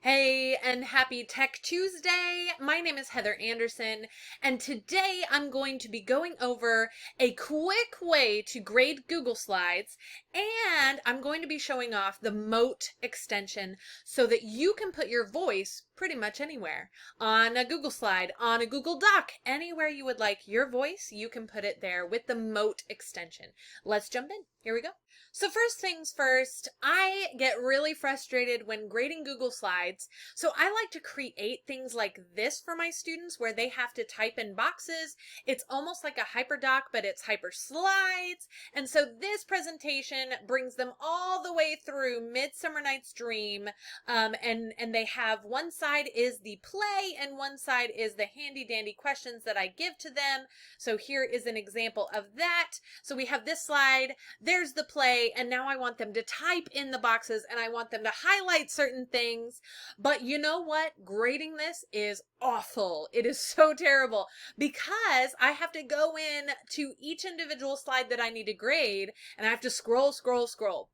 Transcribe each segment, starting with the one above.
Hey, and happy Tech Tuesday. My name is Heather Anderson, and today I'm going to be going over a quick way to grade Google Slides, and I'm going to be showing off the Mote extension so that you can put your voice pretty much anywhere. On a Google slide, on a Google Doc, anywhere you would like your voice, you can put it there with the Mote extension. Let's jump in. Here we go. So first things first, I get really frustrated when grading Google Slides. So I like to create things like this for my students where they have to type in boxes. It's almost like a hyperdoc, but it's hyper slides. And so this presentation brings them all the way through Midsummer Night's Dream. And they have one side is the play and one side is the handy dandy questions that I give to them. So here is an example of that. So we have this slide, there's the play, and now I want them to type in the boxes and I want them to highlight certain things. But you know what? Grading this is awful. It is so terrible because I have to go in to each individual slide that I need to grade and I have to scroll.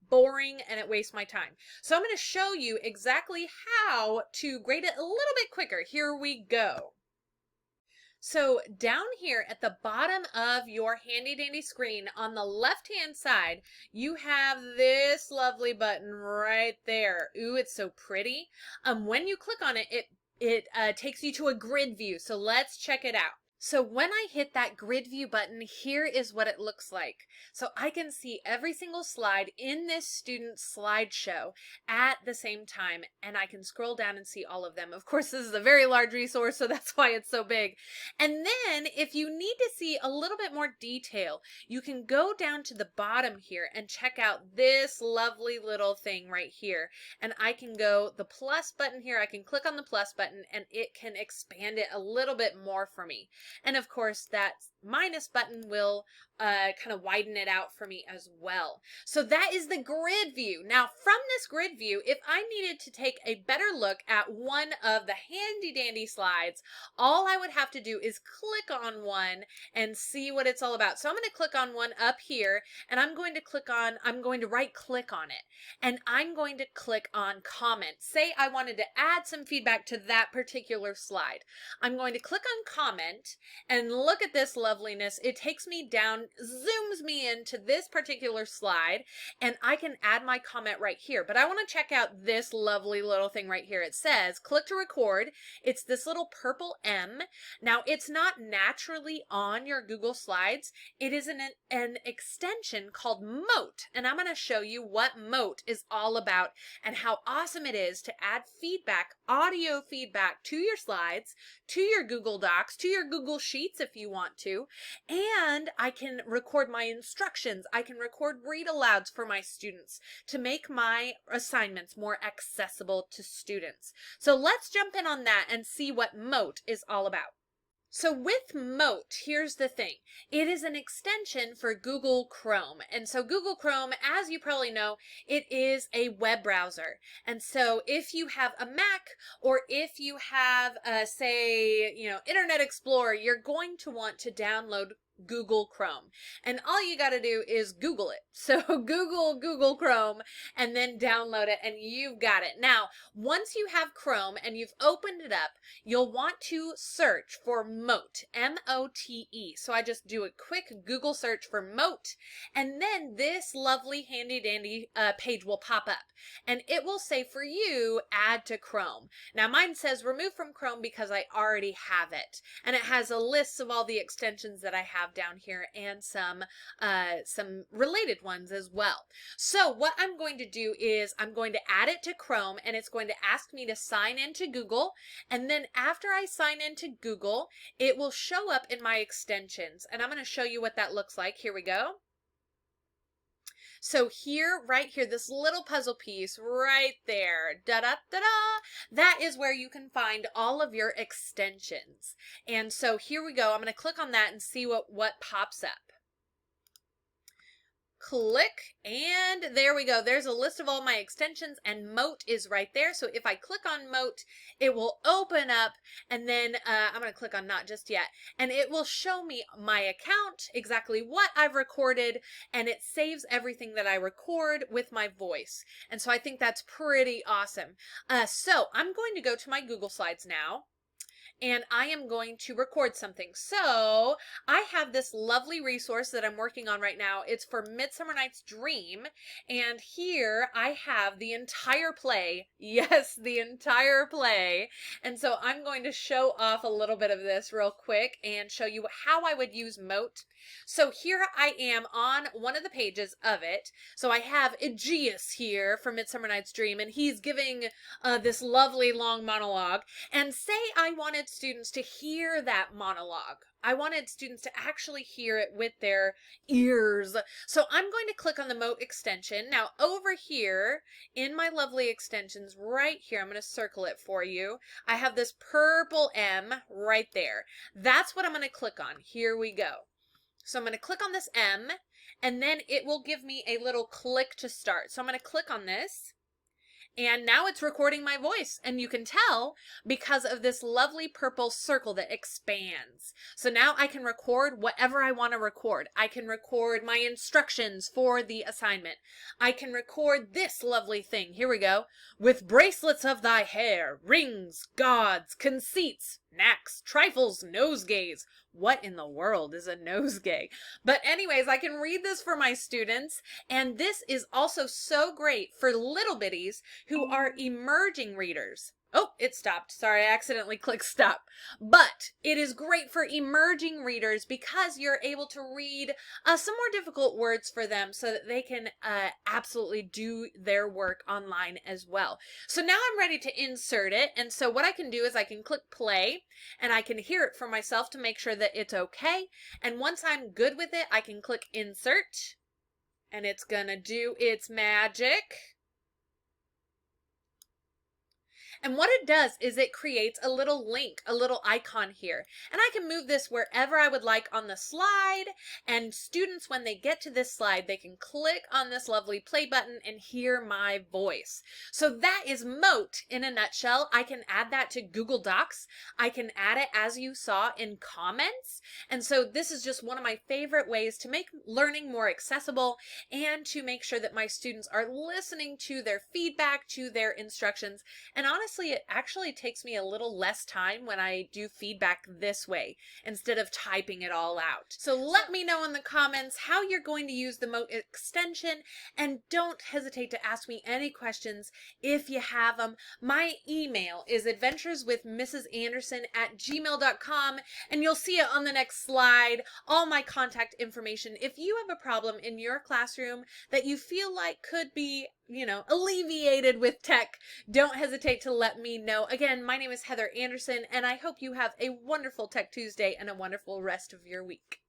Boring, and it wastes my time. So I'm going to show you exactly how to grade it a little bit quicker. Here we go. So down here at the bottom of your handy dandy screen on the left hand side, you have this lovely button right there. Ooh, it's so pretty. When you click on it, it takes you to a grid view. So let's check it out. So when I hit that grid view button, here is what it looks like. So I can see every single slide in this student's slideshow at the same time, and I can scroll down and see all of them. Of course, this is a very large resource, so that's why it's so big. And then if you need to see a little bit more detail, you can go down to the bottom here and check out this lovely little thing right here. And I can go the plus button here, I can click on the plus button and it can expand it a little bit more for me. And of course, that minus button will kind of widen it out for me as well. So that is the grid view. Now, from this grid view, if I needed to take a better look at one of the handy dandy slides, all I would have to do is click on one and see what it's all about. So I'm going to click on one up here and I'm going to right click on it and I'm going to click on comment. Say I wanted to add some feedback to that particular slide. I'm going to click on comment and look at this loveliness. It takes me down, zooms me into this particular slide, and I can add my comment right here. But I want to check out this lovely little thing right here. It says, click to record. It's this little purple M. Now, it's not naturally on your Google Slides. It is an extension called Mote, and I'm going to show you what Mote is all about and how awesome it is to add feedback, audio feedback to your slides, to your Google Docs, to your Google Sheets if you want to, and I can record my instructions. I can record read alouds for my students to make my assignments more accessible to students. So let's jump in on that and see what Mote is all about. So with Mote, here's the thing. It is an extension for Google Chrome. And so Google Chrome, as you probably know, it is a web browser. And so if you have a Mac or if you have, say, Internet Explorer, you're going to want to download Google Chrome. And all you got to do is Google it. So Google Chrome and then download it and you've got it. Now, once you have Chrome and you've opened it up, you'll want to search for Mote, M-O-T-E. So I just do a quick Google search for Mote and then this lovely handy dandy page will pop up and it will say for you, add to Chrome. Now mine says remove from Chrome because I already have it. And it has a list of all the extensions that I have down here and some related ones as well. So what I'm going to do is I'm going to add it to Chrome and it's going to ask me to sign into Google, and then after I sign into Google it will show up in my extensions and I'm going to show you what that looks like. Here we go. So here, right here, this little puzzle piece right there, da-da-da-da, that is where you can find all of your extensions. And so here we go. I'm going to click on that and see what pops up. click, and there we go. There's a list of all my extensions, and Mote is right there. So if I click on Mote, it will open up, and then I'm going to click on Not Just Yet, and it will show me my account, exactly what I've recorded, and it saves everything that I record with my voice. And so I think that's pretty awesome. So I'm going to go to my Google Slides now, and I am going to record something. So I have this lovely resource that I'm working on right now. It's for Midsummer Night's Dream. And here I have the entire play. Yes, the entire play. And so I'm going to show off a little bit of this real quick and show you how I would use Mote. So here I am on one of the pages of it. So I have Aegeus here from Midsummer Night's Dream, and he's giving this lovely long monologue. And say I wanted students to hear that monologue. I wanted students to actually hear it with their ears. So I'm going to click on the Mote extension. Now over here in my lovely extensions right here, I'm going to circle it for you. I have this purple M right there. That's what I'm going to click on. Here we go. So I'm going to click on this M, and then it will give me a little click to start. So I'm going to click on this. And now it's recording my voice, and you can tell because of this lovely purple circle that expands. So now I can record whatever I want to record. I can record my instructions for the assignment. I can record this lovely thing. Here we go. With bracelets of thy hair, rings, gauds, conceits, knacks, trifles, nosegays. What in the world is a nosegay? But anyways, I can read this for my students, and this is also so great for little bitties who are emerging readers. Oh, it stopped. Sorry, I accidentally clicked stop. But it is great for emerging readers because you're able to read some more difficult words for them so that they can absolutely do their work online as well. So now I'm ready to insert it. And so what I can do is I can click play, and I can hear it for myself to make sure that it's okay. And once I'm good with it, I can click insert, and it's gonna do its magic. And what it does is it creates a little link, a little icon here. And I can move this wherever I would like on the slide. And students, when they get to this slide, they can click on this lovely play button and hear my voice. So that is Mote in a nutshell. I can add that to Google Docs. I can add it, as you saw, in comments. And so this is just one of my favorite ways to make learning more accessible and to make sure that my students are listening to their feedback, to their instructions. And honestly, it actually takes me a little less time when I do feedback this way instead of typing it all out. So let me know in the comments how you're going to use the Mote extension, and don't hesitate to ask me any questions if you have them. My email is adventureswithmrsanderson@gmail.com, and you'll see it on the next slide, all my contact information. If you have a problem in your classroom that you feel like could be, alleviated with tech, don't hesitate to let me know. Again, my name is Heather Anderson, and I hope you have a wonderful Tech Tuesday and a wonderful rest of your week.